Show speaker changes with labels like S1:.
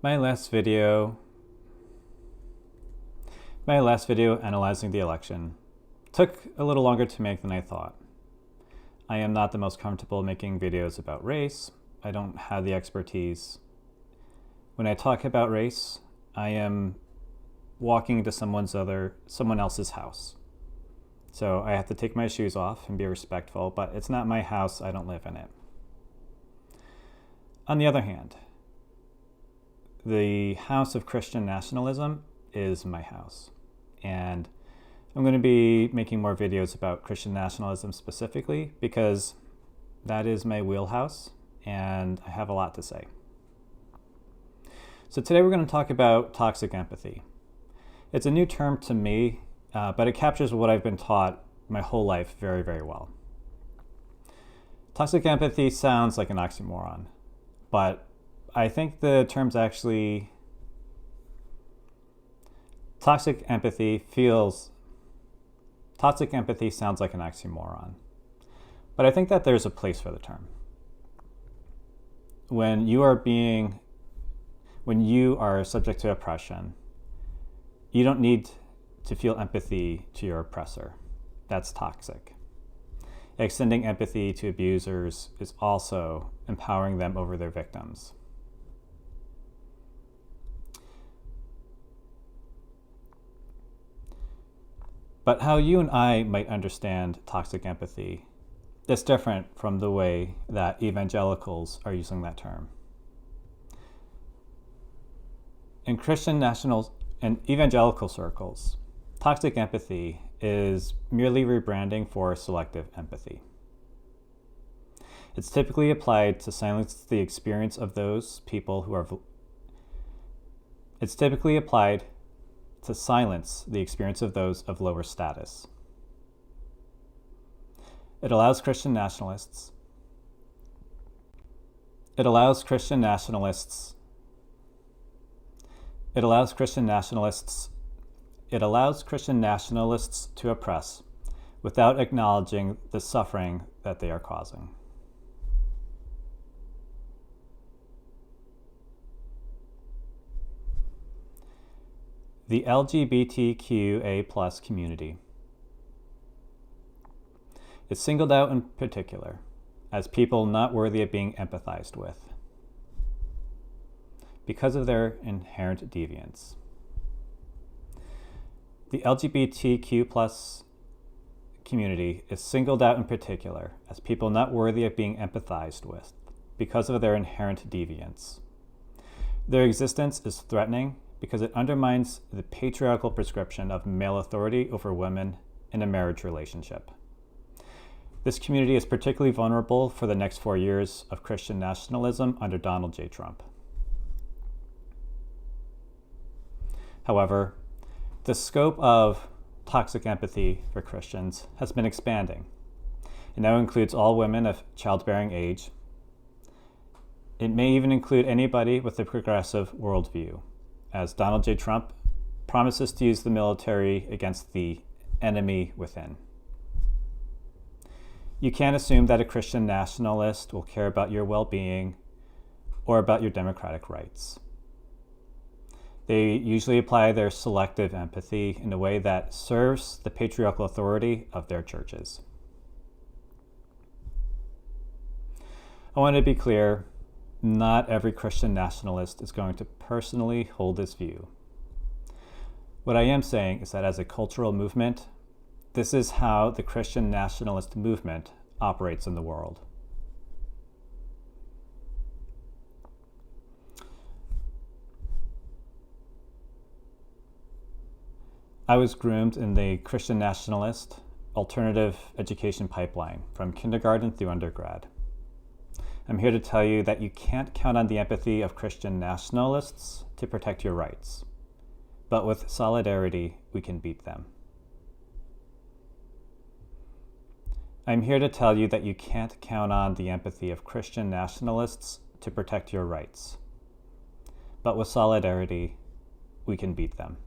S1: My last video analyzing the election took a little longer to make than I thought. I am not the most comfortable making videos about race. I don't have the expertise. When I talk about race, I am walking into someone else's house. So I have to take my shoes off and be respectful, but it's not my house, I don't live in it. On the other hand, the house of Christian nationalism is my house. And I'm going to be making more videos about Christian nationalism specifically because that is my wheelhouse and I have a lot to say. So today we're going to talk about toxic empathy. It's a new term to me, but it captures what I've been taught my whole life very, very well. Toxic empathy sounds like an oxymoron, but I think the term's actually toxic empathy sounds like an oxymoron, but I think that there's a place for the term. When you are subject to oppression, you don't need to feel empathy to your oppressor. That's toxic. Extending empathy to abusers is also empowering them over their victims. But how you and I might understand toxic empathy is different from the way that evangelicals are using that term. In Christian national and evangelical circles, toxic empathy is merely rebranding for selective empathy. It's typically applied to silence the experience of those people who are lower status. It allows Christian nationalists to oppress without acknowledging the suffering that they are causing. The LGBTQA+ community is singled out in particular as people not worthy of being empathized with because of their inherent deviance. The LGBTQ+ community is singled out in particular as people not worthy of being empathized with because of their inherent deviance. Their existence is threatening because it undermines the patriarchal prescription of male authority over women in a marriage relationship. This community is particularly vulnerable for the next 4 years of Christian nationalism under Donald J. Trump. However, the scope of toxic empathy for Christians has been expanding. It now includes all women of childbearing age. It may even include anybody with a progressive worldview, as Donald J. Trump promises to use the military against the enemy within. You can't assume that a Christian nationalist will care about your well-being or about your democratic rights. They usually apply their selective empathy in a way that serves the patriarchal authority of their churches. I want to be clear, not every Christian nationalist is going to personally hold this view. What I am saying is that as a cultural movement, this is how the Christian nationalist movement operates in the world. I was groomed in the Christian nationalist alternative education pipeline from kindergarten through undergrad. I'm here to tell you that you can't count on the empathy of Christian nationalists to protect your rights, but with solidarity, we can beat them. I'm here to tell you that you can't count on the empathy of Christian nationalists to protect your rights, but with solidarity, we can beat them.